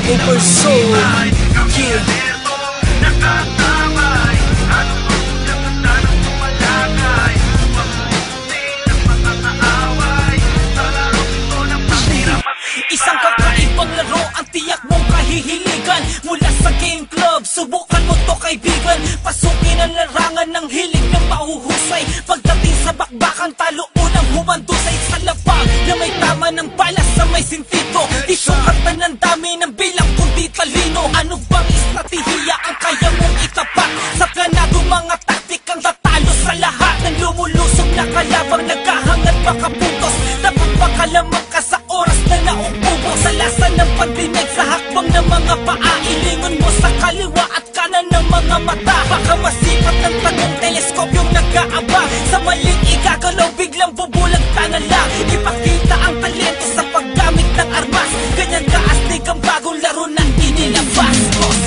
Over soul, yeah. Isang kakaibang laro ang tiyak mong kahihiligan. Mula sa game club, subukan mo to kaibigan. Pasukin ang larangan ng hilig ng mahuhusay. Pagdating sa bakbakan, talo unang humandusay. Sa lapang na may tama ng bala sa may sintito. Di sukatan ng dami ng bilang kundi talino. Ano bang estratehiya ang kaya mong itapat? Sa planado mga taktik ang tatalo sa lahat. Ng lumulusog na kalabang nagkahangat makapuntos. Dapat makalamang ka sa oras na nauubo. Sa lasa ng pandinig sa hakbang ng mga paa. Ilingon mo sa kaliwa at kanan ng mga mata. Baka masipat ng tagong teleskopyong nag-aabang. Sa maling igagalaw biglang bubulag na lang. Ipakita ang talento sa paggamit ng armas. Ganyan kaastig ang bagong laro na inilabas.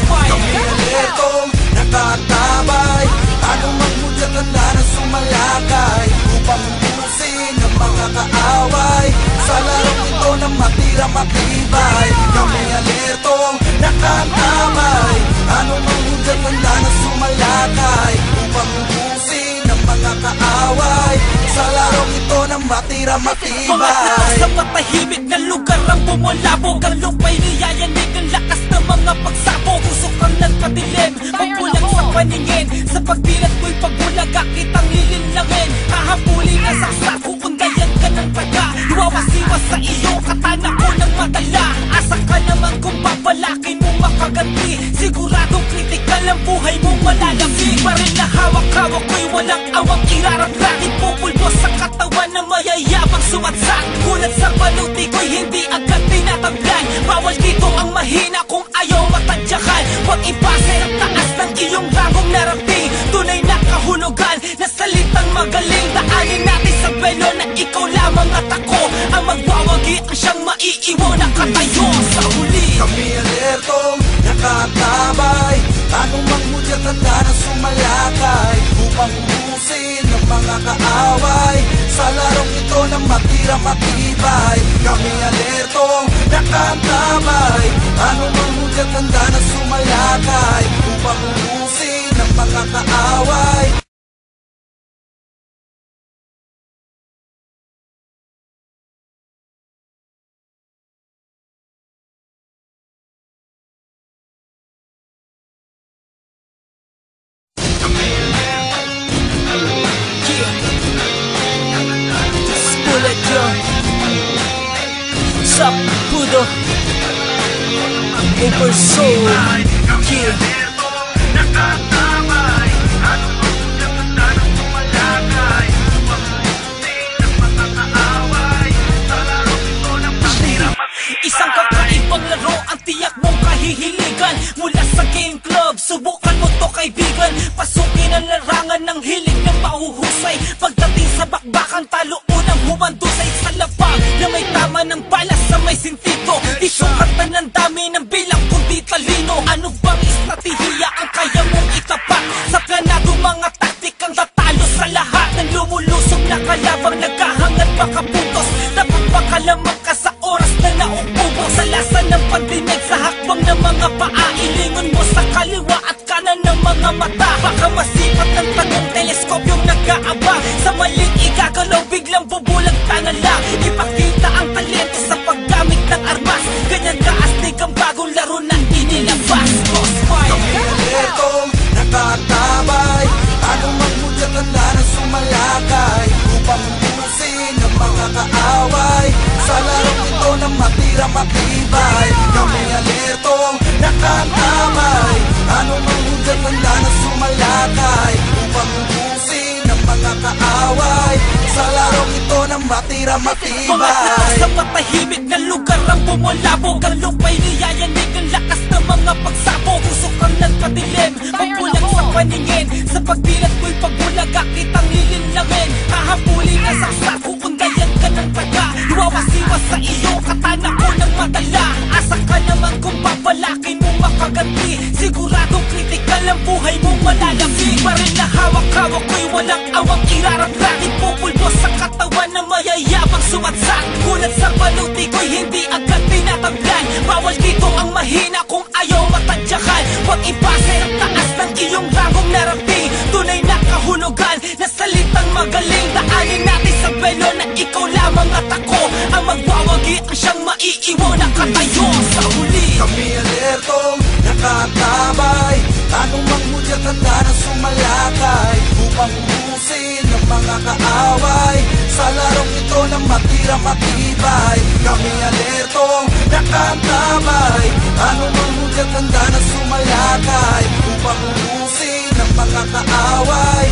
Kamiletong nakatabay. Anong magmudyat ang na sumalakay upang ubusin ang mga kaaway. Sa larong ito na matira matibay. Kami alertong nakatamay. Anong magmudyat ang na sumalakay upang ubusin ang mga kaaway. Sa larong ito na matira matibay. Mga nasa matahimik na lugar ang bumulabog. Ang lupa'y niyayanig ang lakas ng mga pagsabog. Usok ang nagpadilim, magbulang sa paningin. Sa pagdilat ko'y pagbulaga, kitang lilinlangin. Hahabulin ang saksako kung ganyan ka ng taga. Iwawasiwas sa iyong katana ko ng madala. Asa ka naman kung papalakin mo makaganti. Siguradong kritikal ang buhay mong malalaki. Baril na hawak-hawak ko'y walang awang irarap-rakin. Pupulbo sa katawan na mayayabang sumatsak. Kulat sa baluti ko'y hindi agad tinatablan. Bawal dito ang mahina kung ayaw matadyakan. Huwag ipase ang taas ng iyong rangong narating. Tunay na kahulugan na salitang magaling. Daanin natin sa belo na ikaw lamang at ako ang magwawagi ang siyang maiiwan na katayo sa huli. Kami alertong nakatabay. Anong magmudyat ang na sumalakay upang ubusin ang mga kaaway. Sa larong ito na matira matibay. Kami alertong nakatabay. Anong magmudyat ang na sumalakay upang ubusin ang mga kaaway. Sup, Pudo? Over soul, yeah. Isang kakaibang laro ang tiyak mong kahihiligan. Mula sa game club, subukan mo to kaibigan. Pasukin ang larangan ng hilig ng mahuhusay. Pagdating sa bakbakan, talo unang humandusay. Sa lapang na may tama ng bala sa may sintito. Di sukatan ng dami ng bilang kundi talino. Ano bang estratehiya ang kaya mong itapat? Sa planado mga taktik ang tatalo sa lahat. Ng lumulusog na kalabang nagkahangat makapuntos. Dapat makalamang ka sa oras na nauubo. Sa lasa ng pandinig sa hakbang ng mga paa. Ilingon mo sa kaliwa at kanan ng mga mata. Baka masipat ng tagong teleskopyong nag-aabang. Sa maling igagalaw biglang bubulag na lang. Ipakita ang talento sa paggamit ng armas. Ganyan kaastig ang bagong laro na inilabas. Kami alertong nakatabay. Anong magmudyat ang na sumalakay upang ubusin ang mga kaaway. Sa larong ito na matira matibay. Kami alertong nakatamay. Anong magmudyat ang na sumalakay upang ubusin ang mga kaaway. Sa larong ito na matira matibay. Mga nasa matahimik na lugar ang bumulabog. Ang lupa'y niyayanig ang lakas ng mga pagsabog. Usok ang nagpadilim, magbulang sa paningin. Sa pagdilat ko'y pagbulaga, kitang lilinlangin. Hahabulin ang saksako kung ganyan ka ng taga. Iwawasiwas sa iyong katana ko ng madala. Asa ka naman kung papalakin mo makaganti. Siguradong kritikal ang buhay mong malalaki. Baril na hawak-hawak ko'y walang awang irarap-rakin. Pupulbo sa katawan na mayayabang sumatsak. Kulat sa baluti ko'y hindi agad tinatablan. Bawal dito ang mahina ibase ang taas ng iyong rangong narating. Tunay na kahulugan na salitang magaling. Daanin natin sa belo na ikaw lamang at ako ang magwawagi ang siyang maiiwan na katayo sa huli. Kami alertong nakatabay, anumang hudyat handa na sumalakay upang ubusin ng mga kaaway sa larong ito na matira matibay. Kami alertong nakatabay, anumang hudyat handa na sumalakay upang ubusin ng mga kaaway